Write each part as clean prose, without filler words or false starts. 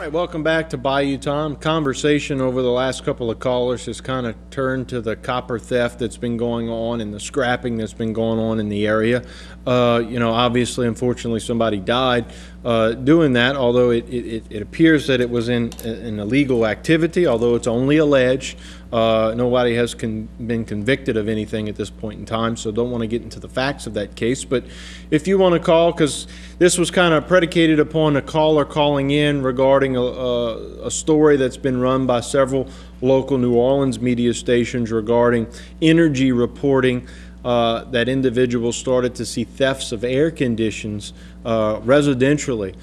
right, welcome back to Bayou Tom. Conversation over the last couple of callers has kind of turned to the copper theft that's been going on and the scrapping that's been going on in the area. Obviously, unfortunately, somebody died doing that, although it appears that it was in an illegal activity, although it's only alleged. Nobody has been convicted of anything at this point in time, so don't want to get into the facts of that case. But if you want to call, because this was kind of predicated upon a caller calling in regarding a story that's been run by several local New Orleans media stations regarding energy reporting that individuals started to see thefts of air conditions residentially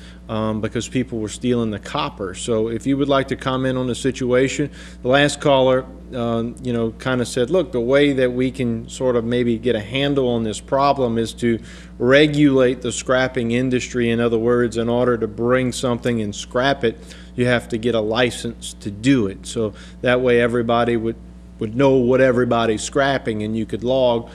because people were stealing the copper. So if you would like to comment on the situation, the last caller kind of said, look, the way that we can sort of maybe get a handle on this problem is to regulate the scrapping industry. In other words, in order to bring something and scrap it, you have to get a license to do it. So that way everybody would know what everybody's scrapping, and you could log,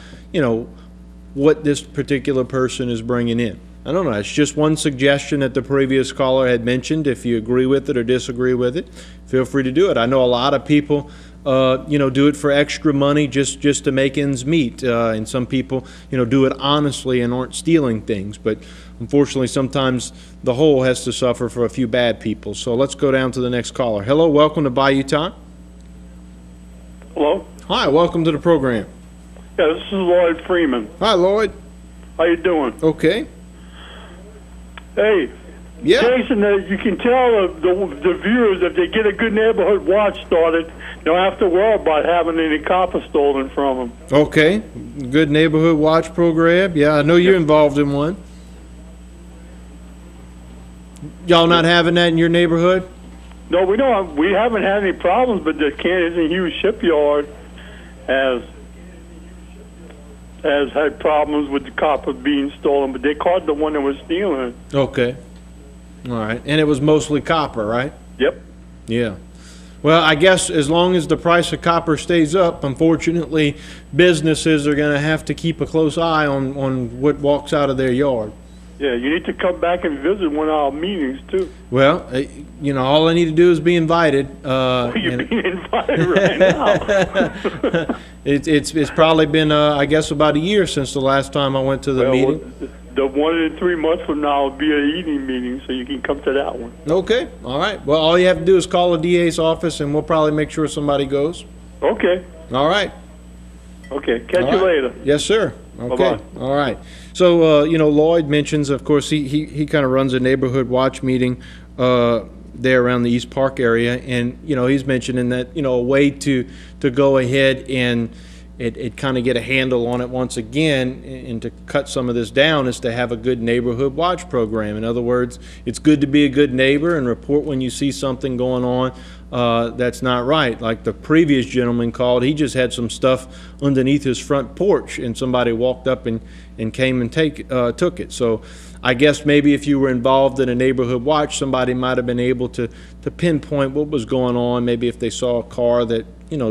what this particular person is bringing in. I don't know. It's just one suggestion that the previous caller had mentioned. If you agree with it or disagree with it, feel free to do it. I know a lot of people, do it for extra money just to make ends meet, and some people, do it honestly and aren't stealing things. But unfortunately, sometimes the whole has to suffer for a few bad people. So let's go down to the next caller. Hello, welcome to Bayou Time. Hello. Hi, welcome to the program. Yeah, this is Lloyd Freeman. Hi, Lloyd. How you doing? Okay. Hey. Yeah. Jason, you can tell the viewers if they get a good neighborhood watch started, they don't have to worry about having any copper stolen from them. Okay. Good neighborhood watch program. Yeah, I know you're involved in one. Y'all not having that in your neighborhood? No, we don't. We haven't had any problems, but the Kansas Hughes shipyard has had problems with the copper being stolen, but they caught the one that was stealing it. Okay. All right. And it was mostly copper, right? Yep. Yeah. Well, I guess as long as the price of copper stays up, unfortunately, businesses are going to have to keep a close eye on what walks out of their yard. Yeah, you need to come back and visit one of our meetings, too. Well, all I need to do is be invited. You're being invited right now. It's probably been, I guess, about a year since the last time I went to the meeting. The 1 in 3 months from now will be an evening meeting, so you can come to that one. Okay. All right. Well, all you have to do is call the DA's office, and we'll probably make sure somebody goes. Okay. All right. Okay. Catch you later. Yes, sir. Okay. Bye-bye. All right. So, Lloyd mentions, of course, he kind of runs a neighborhood watch meeting there around the East Park area, and he's mentioning that a way to go ahead and it kind of get a handle on it once again, and to cut some of this down, is to have a good neighborhood watch program. In other words, it's good to be a good neighbor and report when you see something going on that's not right. Like the previous gentleman called, he just had some stuff underneath his front porch, and somebody walked up and came and took it. So I guess maybe if you were involved in a neighborhood watch, somebody might have been able to pinpoint what was going on, maybe if they saw a car that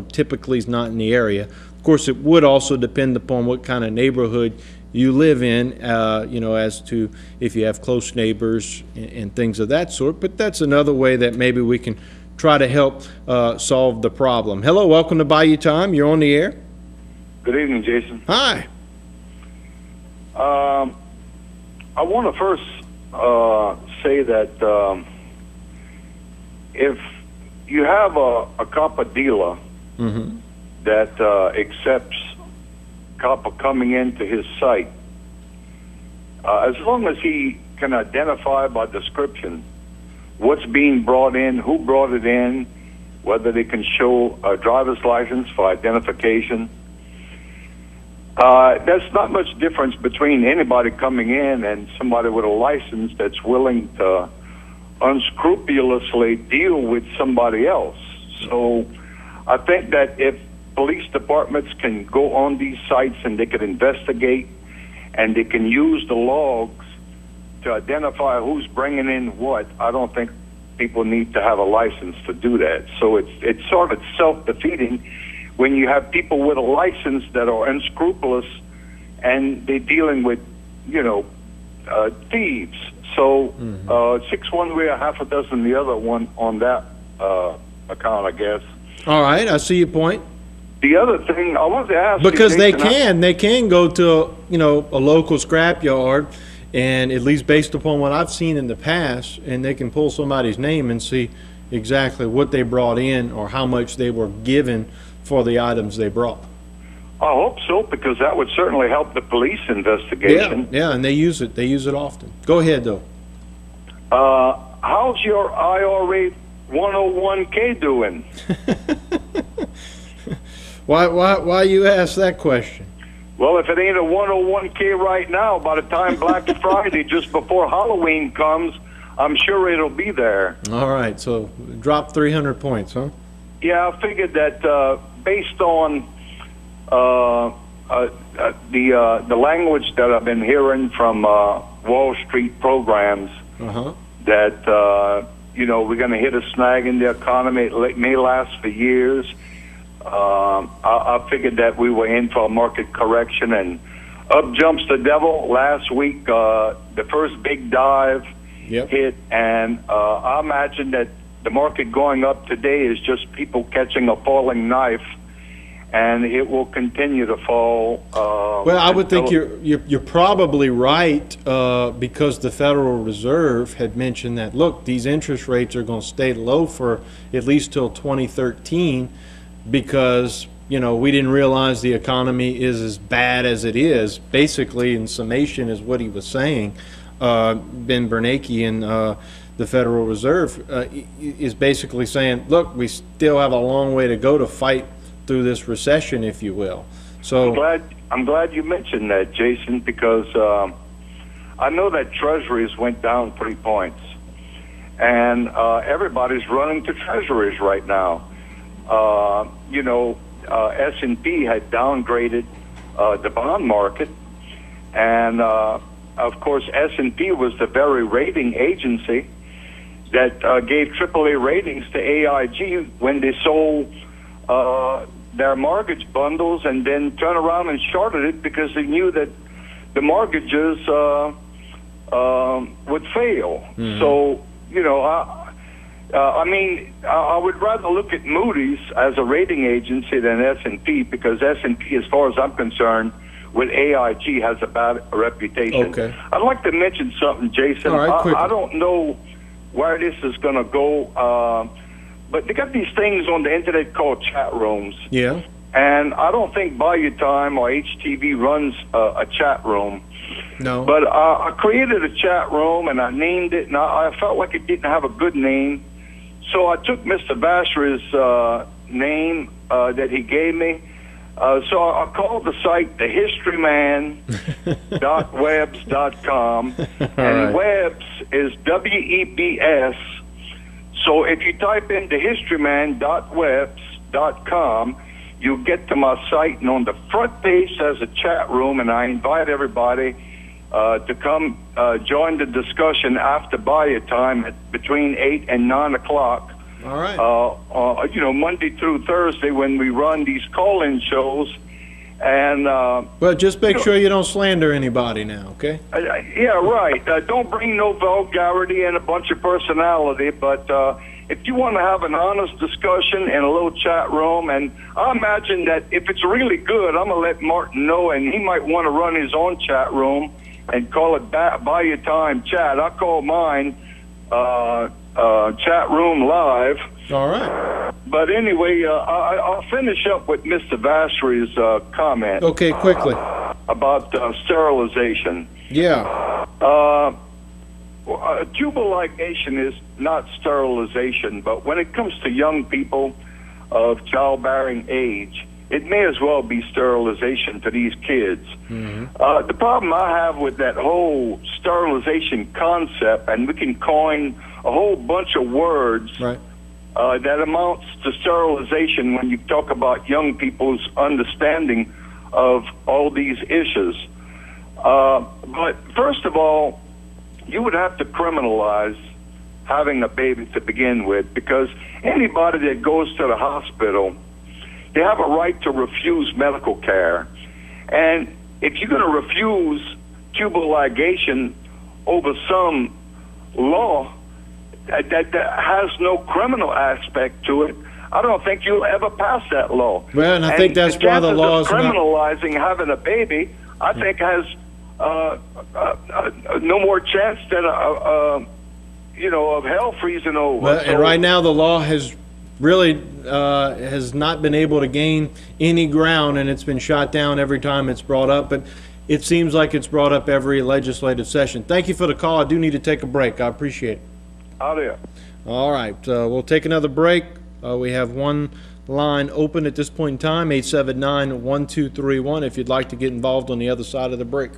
typically is not in the area. Of course, it would also depend upon what kind of neighborhood you live in, as to if you have close neighbors and things of that sort. But that's another way that maybe we can try to help solve the problem. Hello, welcome to Bayou Time. You're on the air. Good evening, Jason. Hi. I want to first say that if you have a copper dealer that accepts copper coming into his site, as long as he can identify by description what's being brought in, who brought it in, whether they can show a driver's license for identification, there's not much difference between anybody coming in and somebody with a license that's willing to unscrupulously deal with somebody else. So I think that if police departments can go on these sites and they can investigate and they can use the logs to identify who's bringing in what, I don't think people need to have a license to do that. So it's sort of self-defeating when you have people with a license that are unscrupulous and they're dealing with, thieves. So 6 one way, a half a dozen the other one on that account, I guess. All right, I see your point. The other thing I wanted to ask because you, they Jason, can go to a local scrapyard, and at least based upon what I've seen in the past, and they can pull somebody's name and see exactly what they brought in or how much they were given for the items they brought. I hope so, because that would certainly help the police investigation. Yeah, and they use it. They use it often. Go ahead, though. How's your IRA 101K doing? Why you ask that question? Well, if it ain't a 101K right now, by the time Black Friday, just before Halloween comes, I'm sure it'll be there. All right, so drop 300 points, huh? Yeah, I figured that based on the language that I've been hearing from Wall Street programs, that we're going to hit a snag in the economy. It may last for years. I figured that we were in for a market correction, and up jumps the devil. Last week, the first big dive hit, and I imagine that the market going up today is just people catching a falling knife, and it will continue to fall. Well, I would think you're probably right, because the Federal Reserve had mentioned that, look, these interest rates are going to stay low for at least till 2013, because we didn't realize the economy is as bad as it is. Basically, in summation, is what he was saying. Ben Bernanke in the Federal Reserve is basically saying, look, we still have a long way to go to fight through this recession, if you will. So I'm glad you mentioned that, Jason, because I know that Treasuries went down 3 points, and everybody's running to Treasuries right now. S&P had downgraded the bond market, and of course S&P was the very rating agency that gave AAA ratings to AIG when they sold their mortgage bundles and then turned around and shorted it because they knew that the mortgages would fail. So, I would rather look at Moody's as a rating agency than S&P, because S&P, as far as I'm concerned, with AIG has a bad reputation. Okay. I'd like to mention something, Jason. All right, I don't know where this is going to go, but they got these things on the internet called chat rooms. Yeah. And I don't think Bayou Time or HTV runs a chat room. No. But I created a chat room, and I named it, and I felt like it didn't have a good name. So I took Mr. Basher's name that he gave me. So I called the site thehistoryman.webs.com, and Webs is W-E-B-S. So if you type in thehistoryman.webs.com, you'll get to my site, and on the front page there's a chat room, and I invite everybody to come join the discussion after Bayou Time at between 8 and 9 o'clock. All right. Monday through Thursday when we run these call-in shows. And but just make sure you don't slander anybody now, okay? Yeah, right. Don't bring no vulgarity and a bunch of personality, but if you want to have an honest discussion in a little chat room, and I imagine that if it's really good, I'm going to let Martin know, and he might want to run his own chat room and call it Bayou Time Chat. I call mine Chat Room Live. All right. But anyway, I'll finish up with Mr. Vassery's comment. Okay, quickly. About sterilization. Yeah. Tubal ligation is not sterilization, but when it comes to young people of childbearing age, it may as well be sterilization to these kids. The problem I have with that whole sterilization concept, and we can coin a whole bunch of words that amounts to sterilization when you talk about young people's understanding of all these issues. But first of all, you would have to criminalize having a baby to begin with, because anybody that goes to the hospital, they have a right to refuse medical care. And if you're going to refuse tubal ligation over some law that has no criminal aspect to it, I don't think you'll ever pass that law. Well, and I think that's why the law is criminalizing having a baby, I think has no more chance than of hell freezing over. Well, and right now the law has really has not been able to gain any ground, and it's been shot down every time it's brought up. But it seems like it's brought up every legislative session. Thank you for the call. I do need to take a break. I appreciate it. Out there. All right, we'll take another break. We have one line open at this point in time, 879-1231, if you'd like to get involved on the other side of the break.